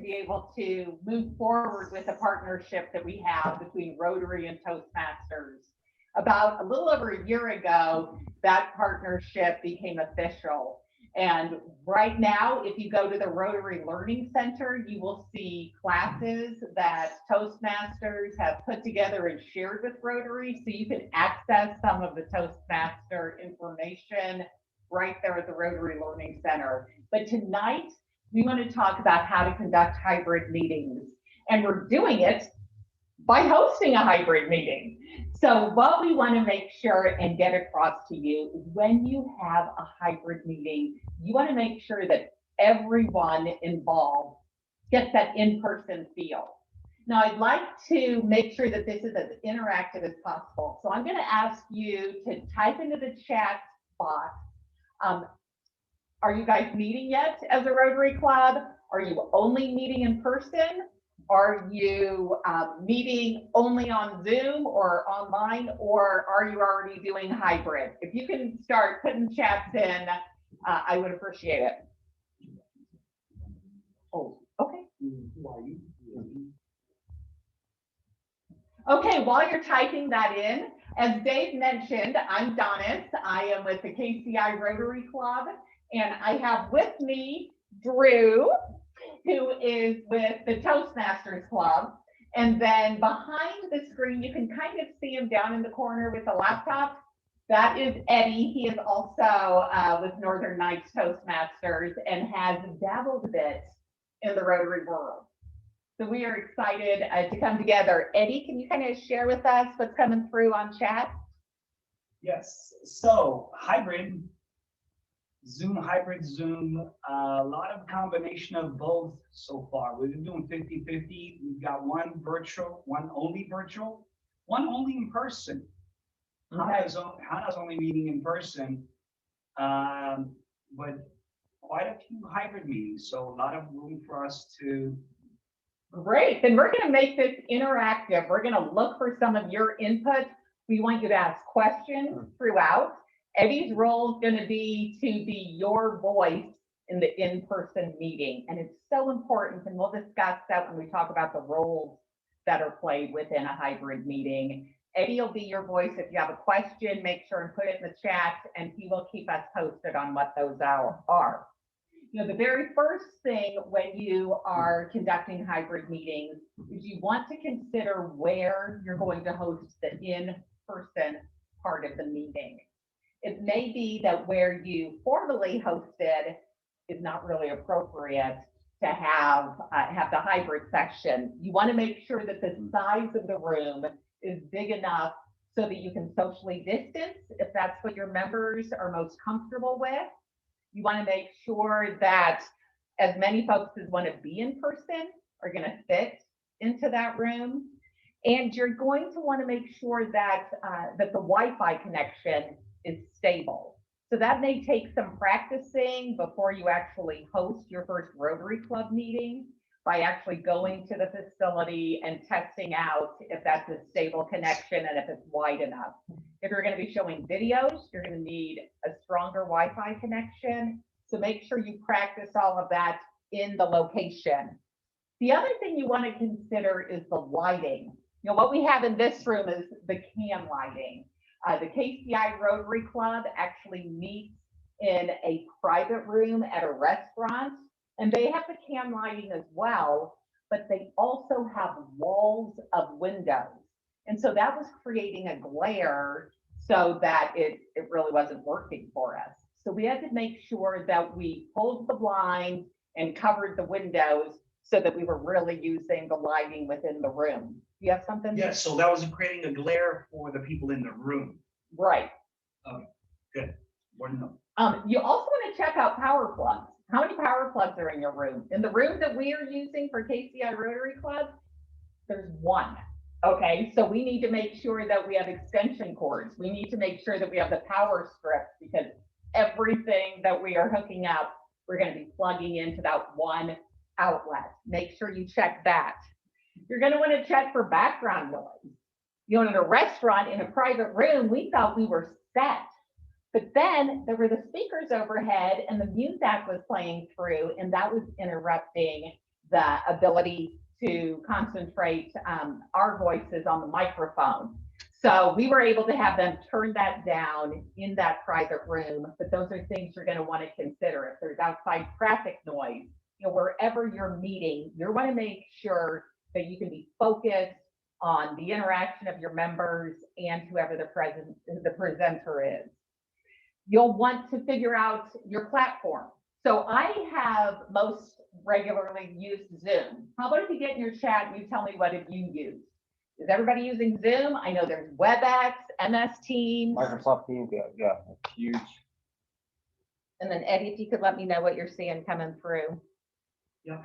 be able to move forward with a partnership that we have between Rotary and Toastmasters. About a little over a year ago, that partnership became official. And right now, if you go to the Rotary Learning Center, you will see classes that Toastmasters have put together and shared with Rotary. So you can access some of the Toastmaster information right there at the Rotary Learning Center. But tonight, we want to talk about how to conduct hybrid meetings. And we're doing it by hosting a hybrid meeting. So what we want to make sure and get across to you is when you have a hybrid meeting, you want to make sure that everyone involved gets that in-person feel. Now, I'd like to make sure that this is as interactive as possible. So I'm going to ask you to type into the chat box. Are you guys meeting yet as a Rotary Club? Are you only meeting in person? Are you meeting only on Zoom or online, or are you already doing hybrid? If you can start putting chats in, I would appreciate it. Oh, okay. Okay, while you're typing that in, as Dave mentioned, I'm Donis. I am with the KCI Rotary Club, and I have with me Drew, who is with the Toastmasters Club. And then behind the screen, you can kind of see him down in the corner with a laptop. That is Eddie. He is also with Northern Nights Toastmasters and has dabbled a bit in the Rotary world. So we are excited to come together. Eddie, can you kind of share with us what's coming through on chat? Yes, so hybrid, Zoom, hybrid Zoom, a lot of combination of both so far. We've been doing 50-50. We've got one virtual, one only virtual, one only in person. Hannah's only meeting in person, but quite a few hybrid meetings. So a lot of room for us to. Great, then we're going to make this interactive. We're going to look for some of your input. We want you to ask questions throughout. Eddie's role is going to be your voice in the in-person meeting. And it's so important, and we'll discuss that when we talk about the roles that are played within a hybrid meeting. Eddie will be your voice. If you have a question, make sure and put it in the chat, and he will keep us posted on what those are. You know, the very first thing when you are conducting hybrid meetings is you want to consider where you're going to host the in-person part of the meeting. It may be that where you formally hosted is not really appropriate to have the hybrid section. You want to make sure that the size of the room is big enough so that you can socially distance if that's what your members are most comfortable with. You want to make sure that as many folks as want to be in person are going to fit into that room. And you're going to want to make sure that, that the Wi-Fi connection is stable. So that may take some practicing before you actually host your first Rotary Club meeting by actually going to the facility and testing out if that's a stable connection and if it's wide enough. If you're going to be showing videos, you're going to need a stronger Wi-Fi connection. So make sure you practice all of that in the location. The other thing you want to consider is the lighting. You know, what we have in this room is the can lighting. The KCI Rotary Club actually meets in a private room at a restaurant, and they have the can lighting as well, but they also have walls of windows. And so that was creating a glare so that it really wasn't working for us. So we had to make sure that we pulled the blinds and covered the windows so that we were really using the lighting within the room. Do you have something? Yes, so that was creating a glare for the people in the room. Right. Okay, good. More to know. You also want to check out power plugs. How many power plugs are in your room? In the room that we are using for KCI Rotary Club, there's one. Okay, so we need to make sure that we have extension cords. We need to make sure that we have the power strips, because everything that we are hooking up, we're going to be plugging into that one outlet. Make sure you check that. You're going to want to check for background noise. You know, in a restaurant, in a private room, we thought we were set. But then there were the speakers overhead and the music was playing through, and that was interrupting the ability to concentrate our voices on the microphone. So we were able to have them turn that down in that private room, but those are things you're going to want to consider. If there's outside traffic noise, wherever you're meeting, you want to make sure that you can be focused on the interaction of your members and whoever the presenter is. You'll want to figure out your platform. So I have most regularly used Zoom. How about if you get in your chat and you tell me what have you used? Is everybody using Zoom? I know there's WebEx, MS Teams. Microsoft Teams, yeah, huge. And then Eddie, if you could let me know what you're seeing coming through. Yeah.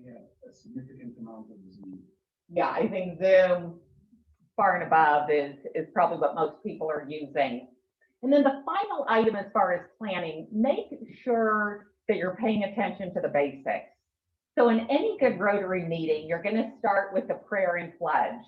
Yeah, a significant amount of Zoom. Yeah, I think Zoom far and above is probably what most people are using. And then the final item as far as planning, make sure that you're paying attention to the basics. So in any good Rotary meeting, you're going to start with the prayer and pledge.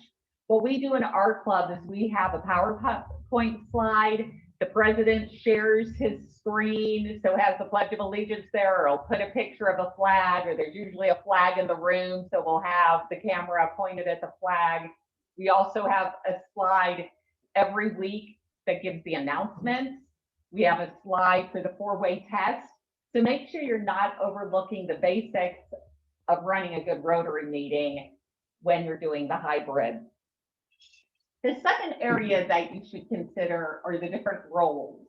What we do in our club is we have a PowerPoint slide. The president shares his screen, so has the Pledge of Allegiance there, or he'll put a picture of a flag, or there's usually a flag in the room, so we'll have the camera pointed at the flag. We also have a slide every week that gives the announcements. We have a slide for the 4-way test. So make sure you're not overlooking the basics of running a good Rotary meeting when you're doing the hybrid. The second area that you should consider are the different roles.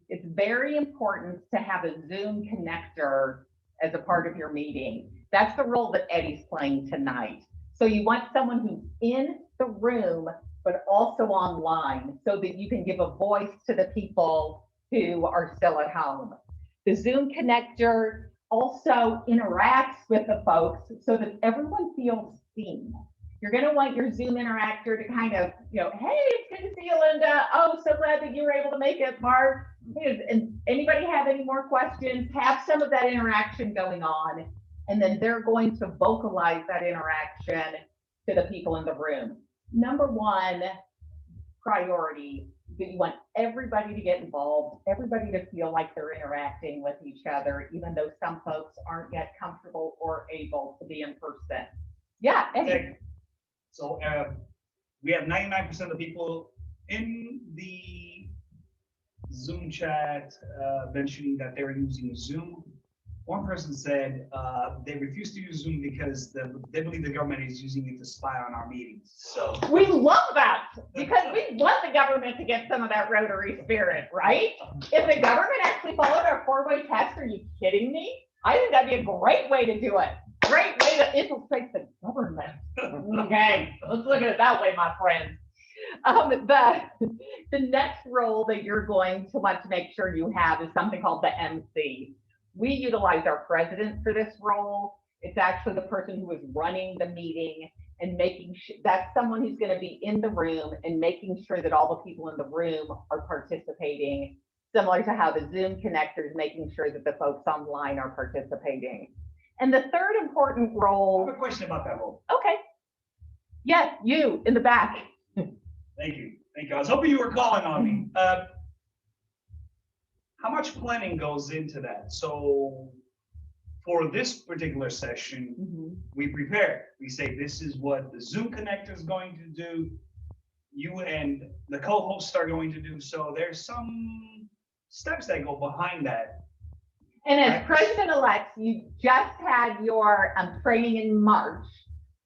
It's very important to have a Zoom connector as a part of your meeting. That's the role that Eddie's playing tonight. So you want someone who's in the room, but also online, so that you can give a voice to the people who are still at home. The Zoom connector also interacts with the folks so that everyone feels seen. You're going to want your Zoom interactor to kind of, hey, it's good to see you, Linda. Oh, so glad that you were able to make it, Mark. And anybody have any more questions? Have some of that interaction going on, and then they're going to vocalize that interaction to the people in the room. Number one priority, that you want everybody to get involved, everybody to feel like they're interacting with each other, even though some folks aren't yet comfortable or able to be in person. Yeah. Okay. So we have 99% of the people in the Zoom chat mentioning that they're using Zoom. One person said they refuse to use Zoom because they believe the government is using it to spy on our meetings. So we love that, because we want the government to get some of that Rotary spirit, right? If the government actually followed our 4-way test, are you kidding me? I think that'd be a great way to do it. Great way to infiltrate the government. Okay, let's look at it that way, my friends. The next role that you're going to want to make sure you have is something called the MC. We utilize our president for this role. It's actually the person who is running the meeting and making sure that's someone who's going to be in the room and making sure that all the people in the room are participating, similar to how the Zoom connector is making sure that the folks online are participating. And the third important role. I have a question about that role. Okay. Yes, you in the back. Thank you. Thank you. I was hoping you were calling on me. How much planning goes into that? So for this particular session, we prepare. We say, this is what the Zoom connector is going to do. You and the co-hosts are going to do. So there's some steps that go behind that. And as president-elect, you just had your training in March.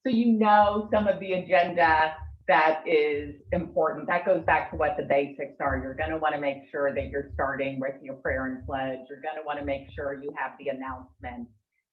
So you know some of the agenda that is important. That goes back to what the basics are. You're going to want to make sure that you're starting with your prayer and pledge. You're going to want to make sure you have the announcement.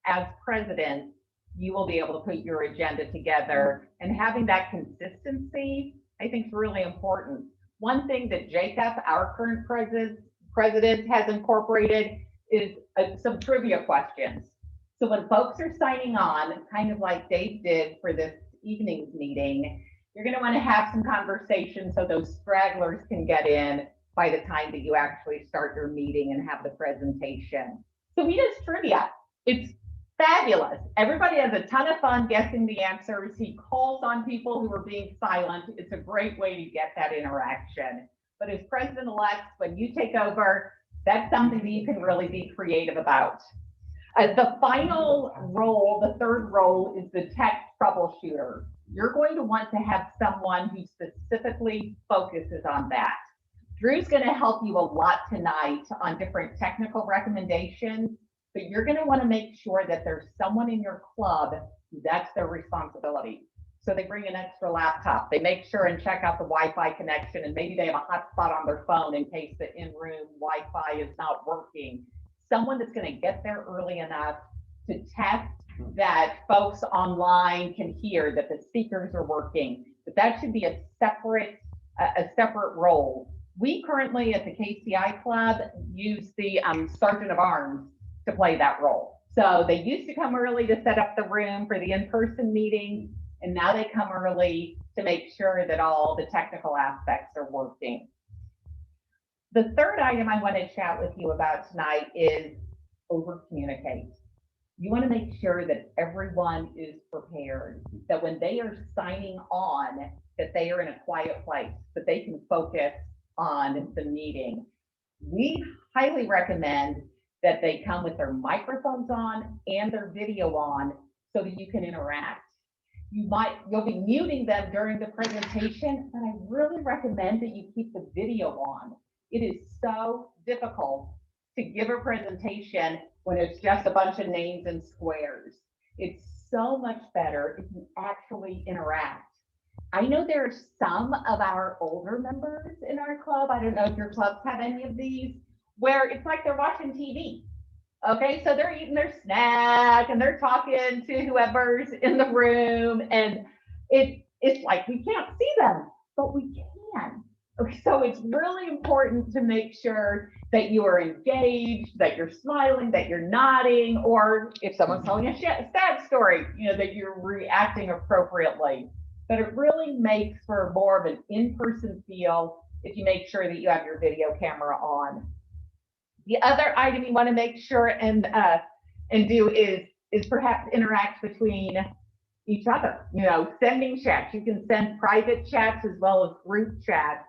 As president, you will be able to put your agenda together, and having that consistency, I think, is really important. One thing that Jacob, our current president, has incorporated is some trivia questions. So when folks are signing on, kind of like Dave did for this evening's meeting, you're going to want to have some conversation so those stragglers can get in by the time that you actually start your meeting and have the presentation. So he does trivia. It's fabulous. Everybody has a ton of fun guessing the answers. He calls on people who are being silent. It's a great way to get that interaction. But as president-elect, when you take over, that's something that you can really be creative about. The final role, the third role, is the tech troubleshooter. You're going to want to have someone who specifically focuses on that. Drew's going to help you a lot tonight on different technical recommendations, but you're going to want to make sure that there's someone in your club who that's their responsibility. So they bring an extra laptop, they make sure and check out the Wi-Fi connection, and maybe they have a hotspot on their phone in case the in-room Wi-Fi is not working. Someone that's going to get there early enough to test that folks online can hear, that the speakers are working, but that should be a separate role. We currently at the KCI Club use the Sergeant of Arms to play that role. So they used to come early to set up the room for the in-person meetings, and now they come early to make sure that all the technical aspects are working. The third item I want to chat with you about tonight is over-communicate. You want to make sure that everyone is prepared, that when they are signing on, that they are in a quiet place, that they can focus on the meeting. We highly recommend that they come with their microphones on and their video on so that you can interact. You'll be muting them during the presentation, but I really recommend that you keep the video on. It is so difficult to give a presentation when it's just a bunch of names and squares. It's so much better if you actually interact. I know there are some of our older members in our club, I don't know if your clubs have any of these, where it's like they're watching TV. Okay, so they're eating their snack and they're talking to whoever's in the room, and it's like we can't see them, but we can. Okay, so it's really important to make sure that you are engaged, that you're smiling, that you're nodding, or if someone's telling a sad story, that you're reacting appropriately. But it really makes for more of an in-person feel if you make sure that you have your video camera on. The other item you want to make sure and do is perhaps interact between each other. Sending chats. You can send private chats as well as group chats,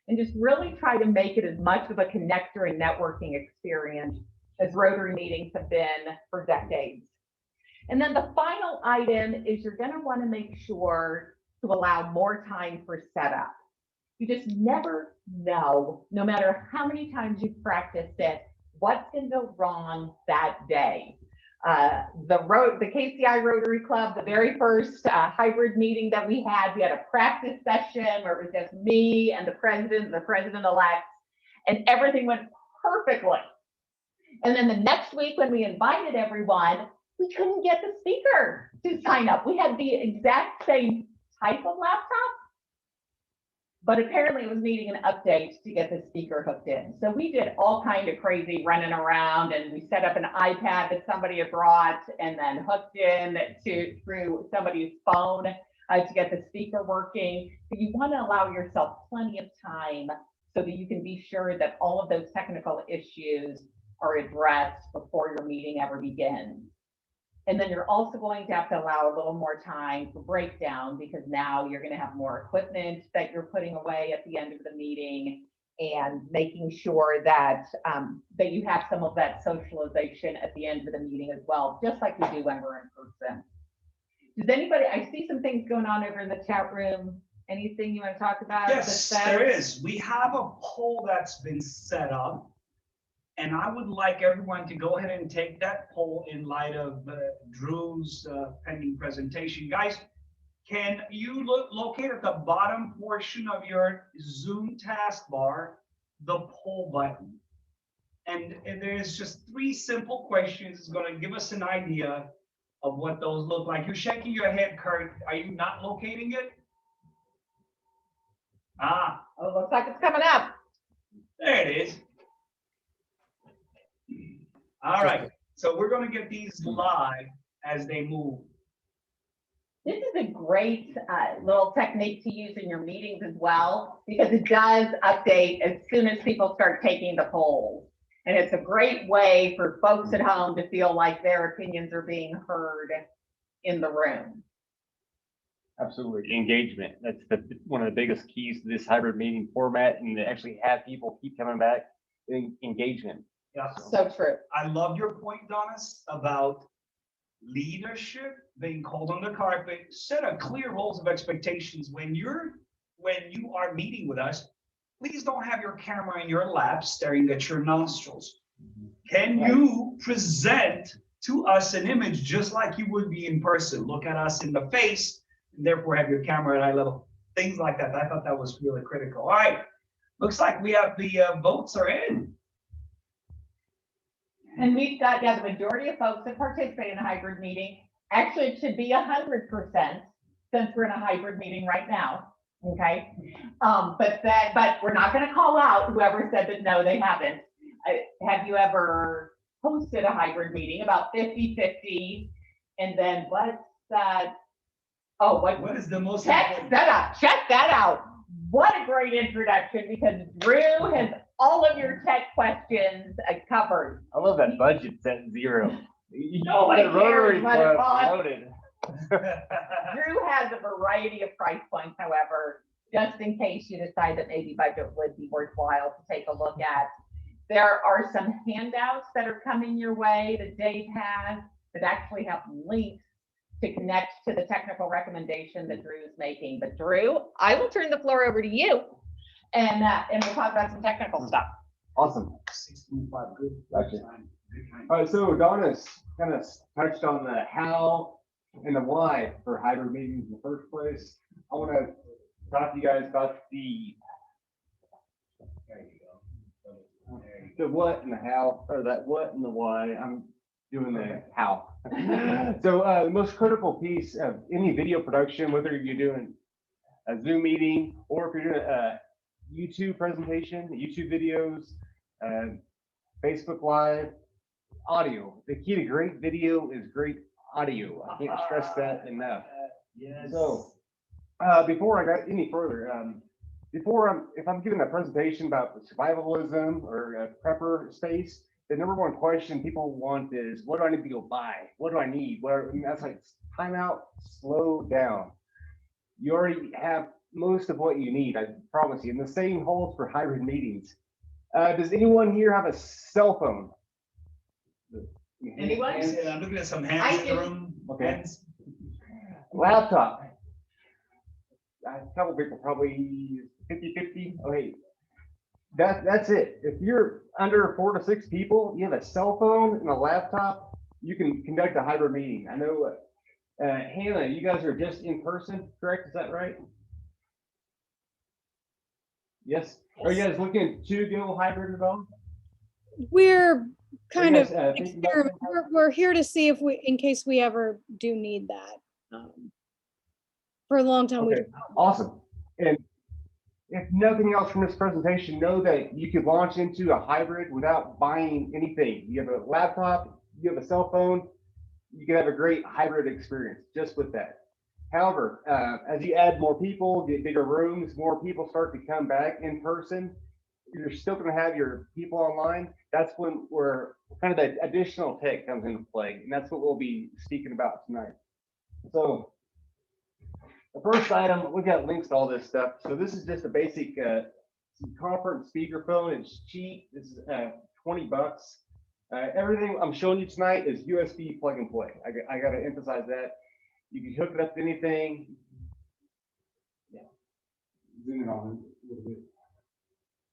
and just really try to make it as much of a connector and networking experience as Rotary meetings have been for decades. And then the final item is you're going to want to make sure to allow more time for setup. You just never know, no matter how many times you've practiced it, what's going to go wrong that day. The KCI Rotary Club, the very first hybrid meeting that we had a practice session where it was just me and the president-elect, and everything went perfectly. And then the next week when we invited everyone, we couldn't get the speaker to sign up. We had the exact same type of laptop, but apparently it was needing an update to get the speaker hooked in. So we did all kind of crazy running around, and we set up an iPad that somebody had brought and then hooked in through somebody's phone to get the speaker working. But you want to allow yourself plenty of time so that you can be sure that all of those technical issues are addressed before your meeting ever begins. And then you're also going to have to allow a little more time for breakdown, because now you're going to have more equipment that you're putting away at the end of the meeting, and making sure that that you have some of that socialization at the end of the meeting as well, just like we do when we're in person. Does anybody, I see some things going on over in the chat room. Anything you want to talk about? Yes, there is. We have a poll that's been set up, and I would like everyone to go ahead and take that poll in light of Drew's pending presentation. Guys, can you locate at the bottom portion of your Zoom taskbar the poll button? And there's just 3 simple questions. It's going to give us an idea of what those look like. You're shaking your head, Kurt. Are you not locating it? Ah. Oh, looks like it's coming up. There it is. All right, so we're going to get these live as they move. This is a great little technique to use in your meetings as well, because it does update as soon as people start taking the polls. And it's a great way for folks at home to feel like their opinions are being heard in the room. Absolutely. Engagement. That's one of the biggest keys to this hybrid meeting format, and to actually have people keep coming back. Engagement. Yeah. So true. I love your point, Donis, about leadership being called on the carpet. Set a clear roles of expectations when you are meeting with us. Please don't have your camera in your lap staring at your nostrils. Can you present to us an image just like you would be in person? Look at us in the face, and therefore have your camera at eye level. Things like that. I thought that was really critical. All right. Looks like we have the votes are in. And we've got, the majority of folks that participate in a hybrid meeting, actually it should be 100% since we're in a hybrid meeting right now, okay? But we're not gonna call out whoever said that, no, they haven't. Have you ever hosted a hybrid meeting, about 50-50? And then what's that? Oh, What is the most check important? that out, check that out. What a great introduction, because Drew has all of your tech questions covered. I love that budget's at zero. Nobody The Rotary cares what it Club costs. loaded. Drew has a variety of price points, however, just in case you decide that maybe budget would be worthwhile to take a look at. There are some handouts that are coming your way that Dave has that actually have links to connect to the technical recommendation that Drew is making. But Drew, I will turn the floor over to you, and we'll talk about some technical stuff. Awesome. 6.5, good. Gotcha. Good time. All right, so Donis kind of touched on the how and the why for hybrid meetings in the first place. I want to talk to you guys about the what and the how, or that what and the why. I'm doing the how. So the most critical piece of any video production, whether you're doing a Zoom meeting or if you're doing a YouTube presentation, YouTube videos, Facebook Live, audio. The key to great video is great audio. I can't stress that enough. Yes. So before I got any further, if I'm giving a presentation about survivalism or a prepper space, the number one question people want is, what do I need to go buy? What do I need? That's like, time out, slow down. You already have most of what you need, I promise you. And the same holds for hybrid meetings. Does anyone here have a cell phone? Anyone? Yeah, I'm looking at some hands in the room. Okay. Hands. Laptop. A couple people, probably 50-50. Okay. That's it. If you're under 4 to 6 people, you have a cell phone and a laptop, you can conduct a hybrid meeting. I know, Hannah, you guys are just in person, correct? Is that right? Yes. Are you guys looking to go hybrid at all? We're kind Are of you guys, thinking about experiment- we're here to see if in case we ever do need that. For a long time, we Okay, awesome. And if nothing else from this presentation, know that you could launch into a hybrid without buying anything. You have a laptop, you have a cell phone, you can have a great hybrid experience just with that. However, as you add more people, get bigger rooms, more people start to come back in person, you're still going to have your people online. That's when kind of that additional tech comes into play. And that's what we'll be speaking about tonight. So the first item, we've got links to all this stuff. So this is just a basic conference speakerphone. It's cheap. This is $20. Everything I'm showing you tonight is USB plug and play. I got to emphasize that. You can hook it up to anything. Yeah. Zoom it on a little bit.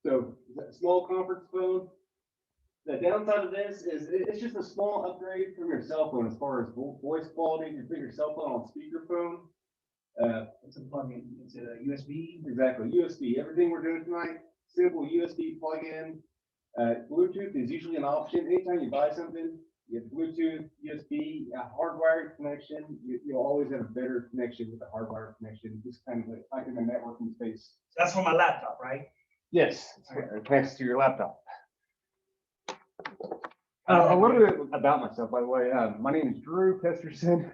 So that small conference phone. The downside of this is it's just a small upgrade from your cell phone as far as voice quality. You put your cell phone on speakerphone. It's a plug-in. It's a USB. Exactly, USB. Everything we're doing tonight, simple USB plug-in. Bluetooth is usually an option. Anytime you buy something, you have Bluetooth, USB, a hardwired connection. You'll always have a better connection with a hardwired connection. Just kind of like in the networking space. So that's for my laptop, right? Yes, it connects to your laptop. A little bit about myself, by the way. My name is Drew Pesterson.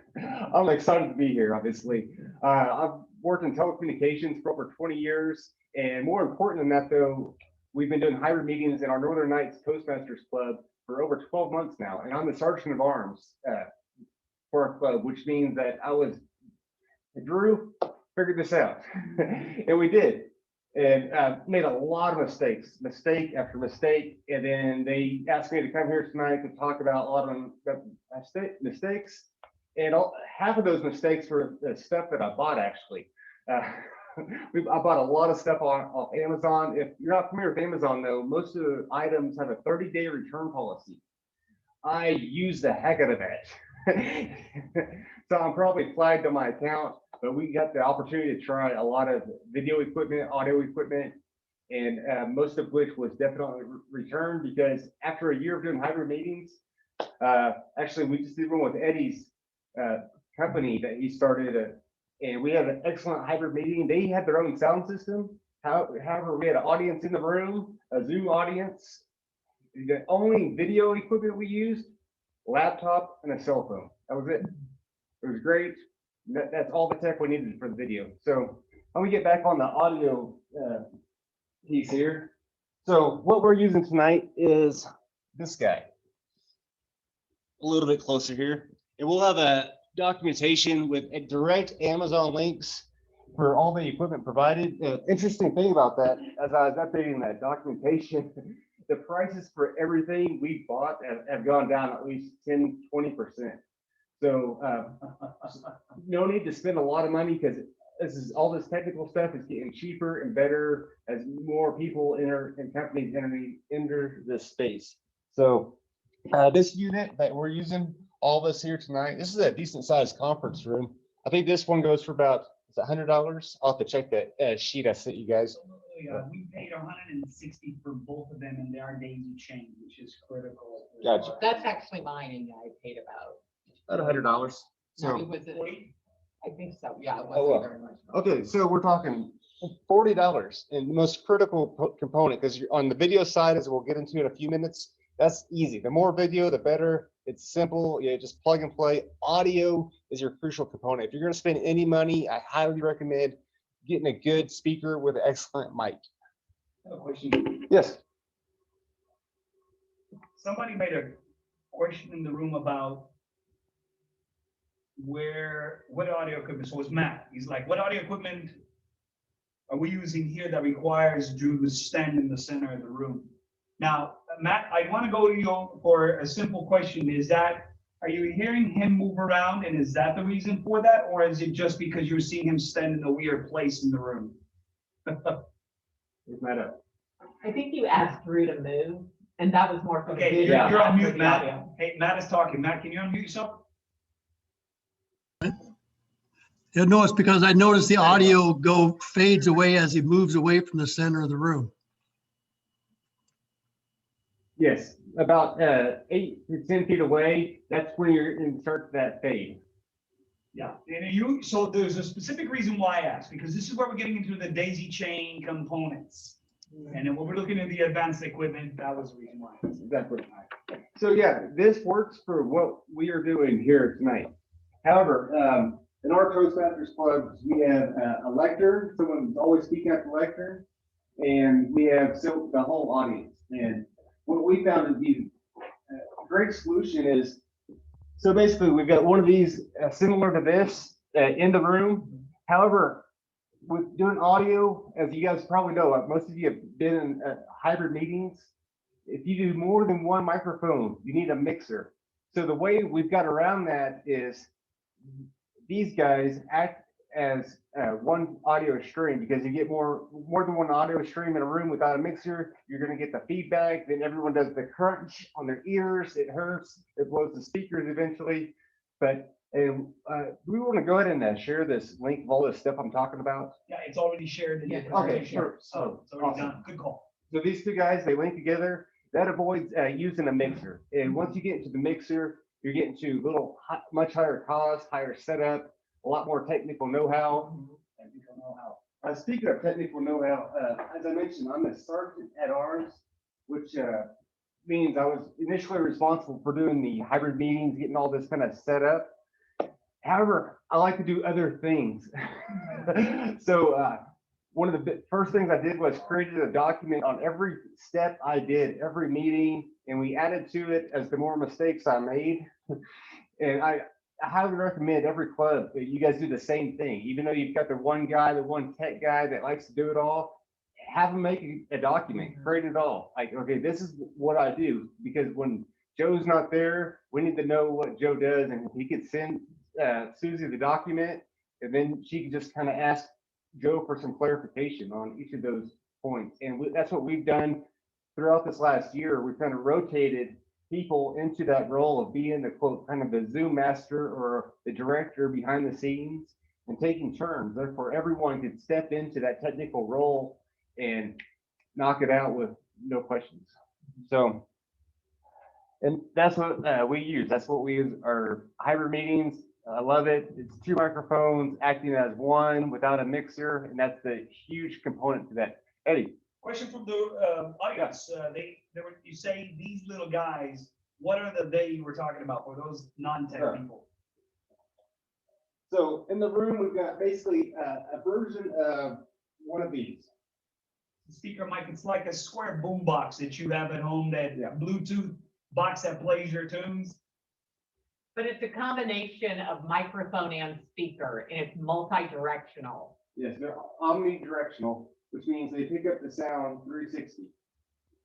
I'm excited to be here, obviously. I've worked in telecommunications for over 20 years. And more important than that, though, we've been doing hybrid meetings in our Northern Nights Toastmasters Club for over 12 months now. And I'm the Sergeant of Arms for our club, which means that Drew figured this out. And we did. and made a lot of mistake after mistake. And then they asked me to come here tonight to talk about a lot of mistakes. And half of those mistakes were the stuff that I bought actually. I bought a lot of stuff off Amazon. If you're not familiar with Amazon though, most of the items have a 30-day return policy. I use the heck out of that. So I'm probably flagged on my account, but we got the opportunity to try a lot of video equipment, audio equipment, and most of which was definitely returned because after a year of doing hybrid meetings, actually we just did one with Eddie's company that he started, and we had an excellent hybrid meeting. They had their own sound system. However, we had an audience in the room, a Zoom audience. The only video equipment we used, laptop and a cell phone. That was it. It was great. That's all the tech we needed for the video. So let me get back on the audio piece here. So what we're using tonight is this guy. A little bit closer here. And we'll have a documentation with a direct Amazon links for all the equipment provided. Interesting thing about that, as I was updating that documentation, the prices for everything we bought have gone down at least 10-20%. So no need to spend a lot of money because all this technical stuff is getting cheaper and better as more people and companies enter this space. So this unit that we're using, all this here tonight, this is a decent sized conference room. I think this one goes for about, is it $100? I'll have to check that sheet I sent you guys. We paid 160 for both of them, and they are daisy chain, which is critical. Gotcha. That's actually mine, and I paid about $100. So was it? I think so, yeah, it Oh, wasn't well. very much. okay, so we're talking $40, and the most critical component, because on the video side, as we'll get into in a few minutes, that's easy. The more video, the better. It's simple. You just plug and play. Audio is your crucial component. If you're going to spend any money, I highly recommend getting a good speaker with an excellent mic. I have a question. Yes. Somebody made a question in the room about what audio equipment. So it was Matt. He's like, what audio equipment are we using here that requires Drew to stand in the center of the room? Now, Matt, I want to go to you for a simple question. Are you hearing him move around, and is that the reason for that? Or is it just because you're seeing him stand in a weird place in the room? Matt up. I think you asked Drew to move, and that was more for the Okay, video. you're not on for mute, the Matt. audio. Hey, Matt is talking. Matt, can you unmute yourself? Yeah, no, it's because I noticed the audio fades away as he moves away from the center of the room. Yes, about 8 to 10 feet away. That's when you're in start that fade. Yeah, and so there's a specific reason why I asked, because this is where we're getting into the daisy chain components. And then when we're looking at the advanced equipment, that was the reason why. Exactly. So yeah, this works for what we are doing here tonight. However, in our Toastmasters clubs, we have a lector, someone who's always speaking at the lector, and we have the whole audience. And what we found to be a great solution is, so basically we've got one of these similar to this in the room. However, with doing audio, as you guys probably know, most of you have been in hybrid meetings. If you do more than one microphone, you need a mixer. So the way we've got around that is these guys act as one audio stream, because you get more than one audio stream in a room without a mixer, you're going to get the feedback. Then everyone does the crunch on their ears. It hurts. It blows the speakers eventually. But we want to go ahead and share this link of all this stuff I'm talking about. Yeah, it's already shared in the Yeah, okay, presentation. sure. So it's already Awesome. done. Good call. So these two guys, they link together. That avoids using a mixer. And once you get into the mixer, you're getting to much higher cost, higher setup, a lot more technical know-how. Speaking of technical know-how, as I mentioned, I'm a sergeant at arms, which means I was initially responsible for doing the hybrid meetings, getting all this kind of set up. However, I like to do other things. So one of the first things I did was created a document on every step I did, every meeting, and we added to it as the more mistakes I made. And I highly recommend every club that you guys do the same thing. Even though you've got the one guy, the one tech guy that likes to do it all, have them make a document, create it all. Like, okay, this is what I do, because when Joe's not there, we need to know what Joe does, and he could send Susie the document, and then she can just kind of ask Joe for some clarification on each of those points. And that's what we've done throughout this last year. We've kind of rotated people into that role of being the quote, kind of the Zoom master or the director behind the scenes and taking turns. Therefore, everyone could step into that technical role and knock it out with no questions. So, and that's what we use. That's what we use our hybrid meetings. I love it. It's 2 microphones acting as one without a mixer, and that's the huge component to that. Eddie. Question from the audience. You say these little guys, what are they you were talking about for those non-tech Sure. people? So in the room, we've got basically a version of one of these. Speaker mic, it's like a square boom box that you have at home, that Yeah. Bluetooth box that plays your tunes. But it's a combination of microphone and speaker, and it's multi-directional. Yes, they're omnidirectional, which means they pick up the sound 360.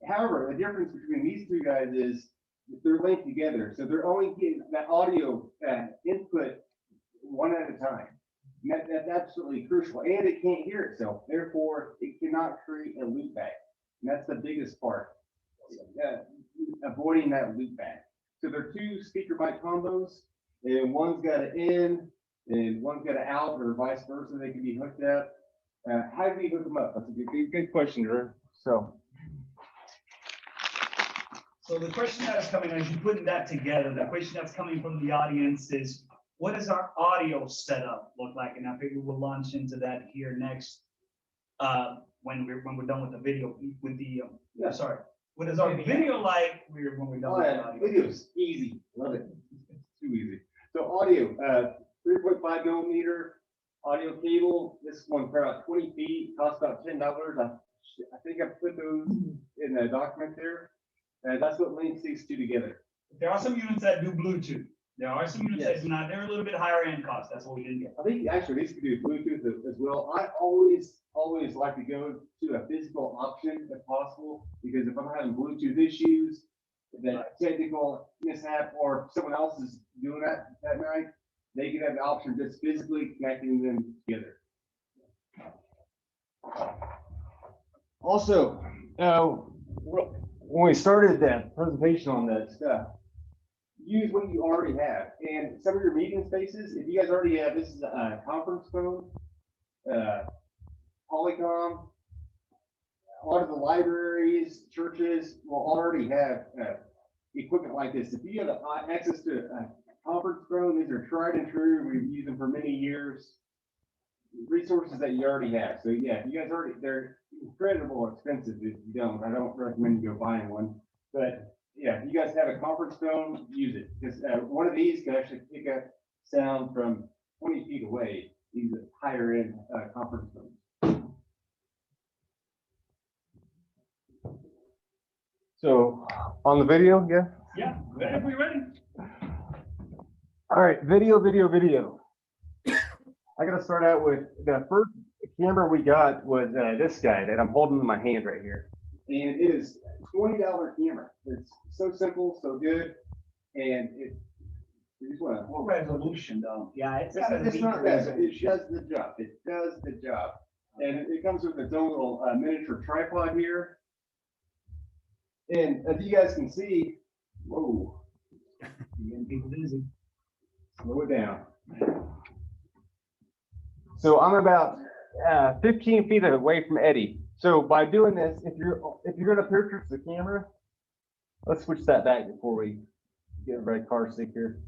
However, the difference between these two guys is that they're linked together. So they're only getting that audio input one at a time. And that's absolutely crucial. And it can't hear itself. Therefore, it cannot create a loopback. And that's the biggest part, avoiding that loopback. So they're 2 speaker mic combos, and one's got an in and one's got an out, or vice versa. They can be hooked up. How do we hook them up? That's a good question, Drew. So So the question that is coming, as you're putting that together, the question that's coming from the audience is, what does our audio setup look like? And I figure we'll launch into that here next, when we're done with the video, with the, sorry. What is our video like when we're done with the audio? Video's easy. Love it. It's too easy. So audio, 3.5 millimeter audio cable. This one for about 20 feet, costs about $10. I think I put those in the document there. That's what links these two together. There are some units that do Bluetooth. There are some units that Yes. do not. They're a little bit higher end cost. That's what we didn't get. I think actually these could do Bluetooth as well. I always like to go to a physical option if possible, because if I'm having Bluetooth issues, that technical mishap, or someone else is doing that night, they can have the option of just physically connecting them together. Also, when we started that presentation on that stuff, use what you already have. And some of your meeting spaces, if you guys already have, this is a conference phone, Polycom, a lot of the libraries, churches will already have equipment like this. If you have access to a conference phone, these are tried and true. We've used them for many years. Resources that you already have. So yeah, if you guys already, they're incredible expensive if you don't. I don't recommend you go buying one. But yeah, if you guys have a conference phone, use it. Because one of these can actually pick up sound from 20 feet away. These are higher end conference phones. So on the video, yeah? Yeah, if we're ready. All right, video. I gotta start out with the first camera we got was this guy that I'm holding in my hand right here. And it is a $20 camera. It's so simple, so good. And you just want What resolution though? Yeah, it's got a it's not decent bad. resolution. It does the job. It does the job. And it comes with its own little miniature tripod here. And as you guys can see, whoa, You're getting people busy. slow it down. So I'm about 15 feet away from Eddie. So by doing this, if you're going to purchase the camera, let's switch that back before we get everybody car sick here.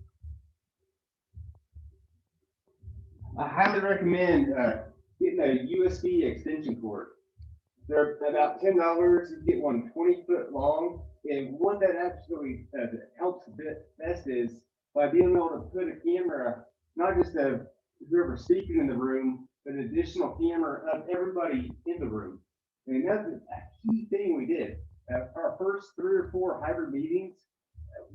I highly recommend getting a USB extension cord. They're about $10. You get one 20 foot long, and one that actually helps a bit best is by being able to put a camera, not just of whoever's speaking in the room, but an additional camera of everybody in the room. And that's a key thing we did. Our first 3 or 4 hybrid meetings,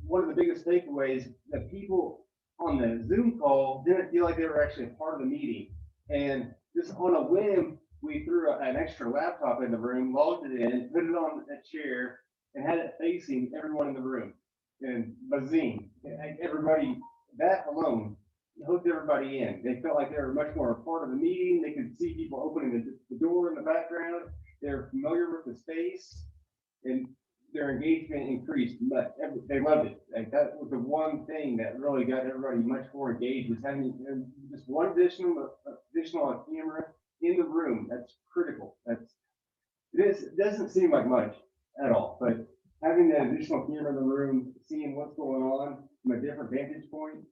one of the biggest takeaways that people on the Zoom call didn't feel like they were actually a part of the meeting. And just on a whim, we threw an extra laptop in the room, logged it in, put it on a chair, and had it facing everyone in the room. And bazing, everybody, that alone hooked everybody in. They felt like they were much more a part of the meeting. They could see people opening the door in the background. They're familiar with the space, and their engagement increased. But they loved it. Like that was the one thing that really got everybody much more engaged, was having just one additional camera in the room. That's critical. It doesn't seem like much at all, but having that additional camera in the room, seeing what's going on from a different vantage point,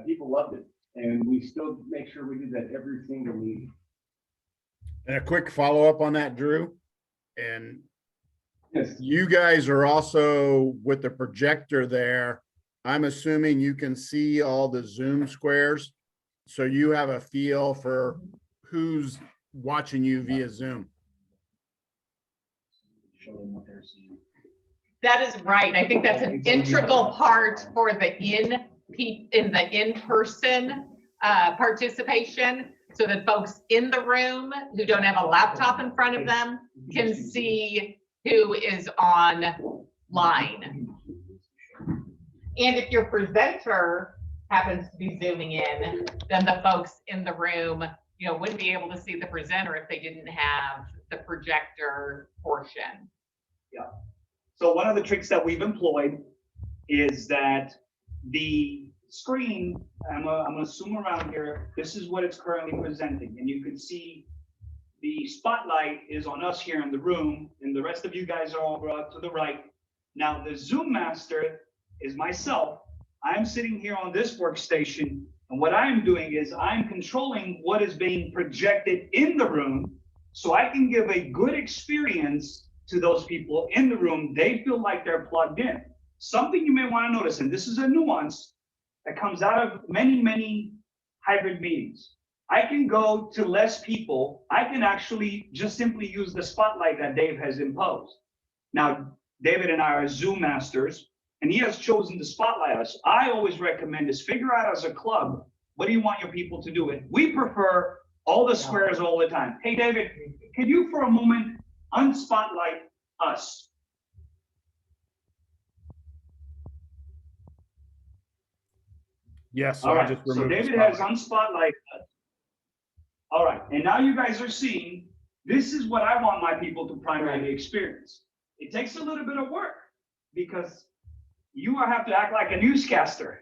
people loved it. And we still make sure we do that every single meeting. And a quick follow-up on that, Drew. And Yes. you guys are also with the projector there. I'm assuming you can see all the Zoom squares. So you have a feel for who's watching you via Zoom. Show them what they're seeing. That is right. I think that's an integral part for the in-person participation, so that folks in the room who don't have a laptop in front of them can see who is online. And if your presenter happens to be zooming in, then the folks in the room, wouldn't be able to see the presenter if they didn't have the projector portion. Yeah. So one of the tricks that we've employed is that the screen, I'm gonna zoom around here. This is what it's currently presenting. And you can see the spotlight is on us here in the room, and the rest of you guys are all brought to the right. Now the Zoom master is myself. I'm sitting here on this workstation, and what I'm doing is I'm controlling what is being projected in the room, so I can give a good experience to those people in the room. They feel like they're plugged in. Something you may want to notice, and this is a nuance that comes out of many, many hybrid meetings. I can go to less people. I can actually just simply use the spotlight that Dave has imposed. Now, David and I are Zoom masters, and he has chosen to spotlight us. I always recommend is figure out as a club, what do you want your people to do? We prefer all the squares all the time. Hey, David, can you for a moment unspotlight us? Yes. All right, so David has unspotlighted us. All right, and now you guys are seeing, this is what I want my people to primarily experience. It takes a little bit of work because you have to act like a newscaster.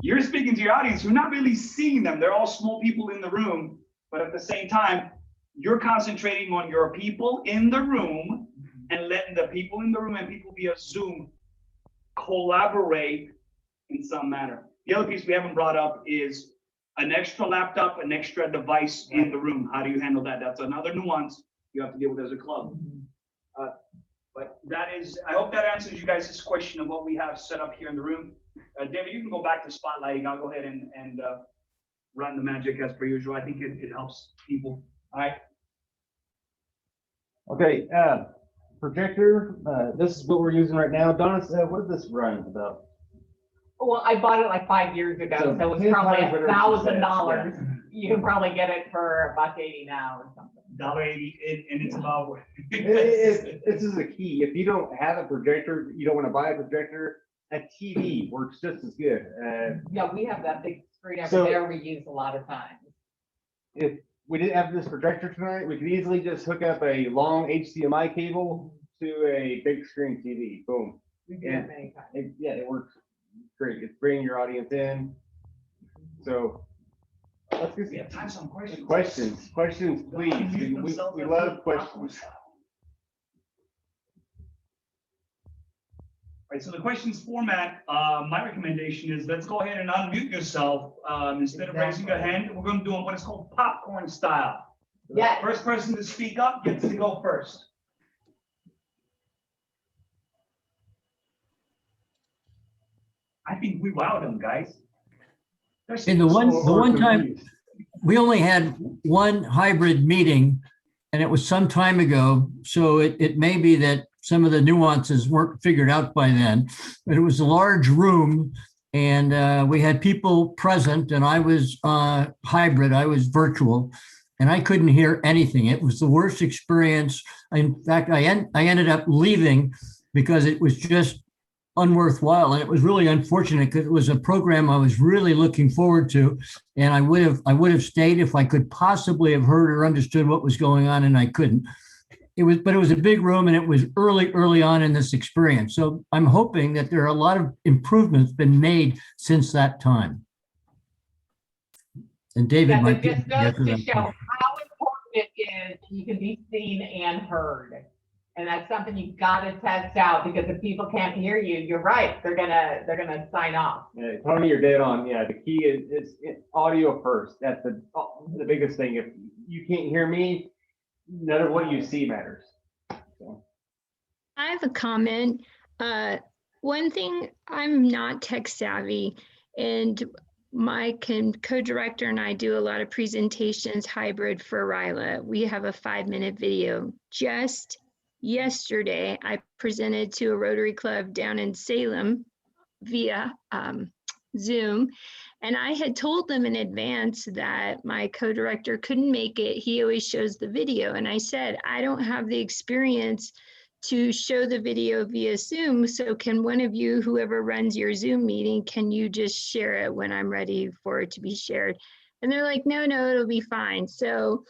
You're speaking to your audience. You're not really seeing them. They're all small people in the room, but at the same time, you're concentrating on your people in the room and letting the people in the room and people via Zoom collaborate in some manner. The other piece we haven't brought up is an extra laptop, an extra device in the room. How do you handle that? That's another nuance you have to deal with as a club. But that is, I hope that answers you guys' question of what we have set up here in the room. David, you can go back to spotlighting. I'll go ahead and run the magic as per usual. I think it helps people. All right. Okay, projector, this is what we're using right now. Donna, what does this run about? Well, I bought it like 5 years ago, so it was probably $1,000. You can probably get it for $1.80 now or something. $1.80, and it's about. This is a key. If you don't have a projector, you don't want to buy a projector, a TV works just as good. Yeah, we have that big screen over So- there we use a lot of times. If we didn't have this projector tonight, we could easily just hook up a long HDMI cable to a big screen TV. Boom. We do Yeah. it many times. It works great. It's bringing your audience in. So let's We get have time for some questions. questions, please. We love questions. All right, so the questions format, my recommendation is let's go ahead and unmute yourself. Instead of raising your hand, we're going to do what is called popcorn style. Yes. First person to speak up gets to go first. I think we wowed them, guys. And the one time, we only had one hybrid meeting, and it was some time ago, so it may be that some of the nuances weren't figured out by then, but it was a large room, and we had people present, and I was hybrid, I was virtual, and I couldn't hear anything. It was the worst experience. In fact, I ended up leaving because it was just unworthwhile. And it was really unfortunate because it was a program I was really looking forward to. And I would have stayed if I could possibly have heard or understood what was going on, and I couldn't. But it was a big room, and it was early on in this experience. So I'm hoping that there are a lot of improvements been made since that time. And David Yeah, might that just be goes after to that show part. how important it is you can be seen and heard. And that's something you've got to test out, because if people can't hear you, you're right, they're gonna sign off. Yeah, Tony, you're dead on. Yeah, the key is audio first. That's the biggest thing. If you can't hear me, none of what you see matters. So. I have a comment. One thing, I'm not tech savvy, and my co-director and I do a lot of presentations hybrid for RILA. We have a 5-minute video. Just yesterday, I presented to a Rotary Club down in Salem via Zoom. And I had told them in advance that my co-director couldn't make it. He always shows the video. And I said, I don't have the experience to show the video via Zoom. So can one of you, whoever runs your Zoom meeting, can you just share it when I'm ready for it to be shared? And they're like, no, it'll be fine. So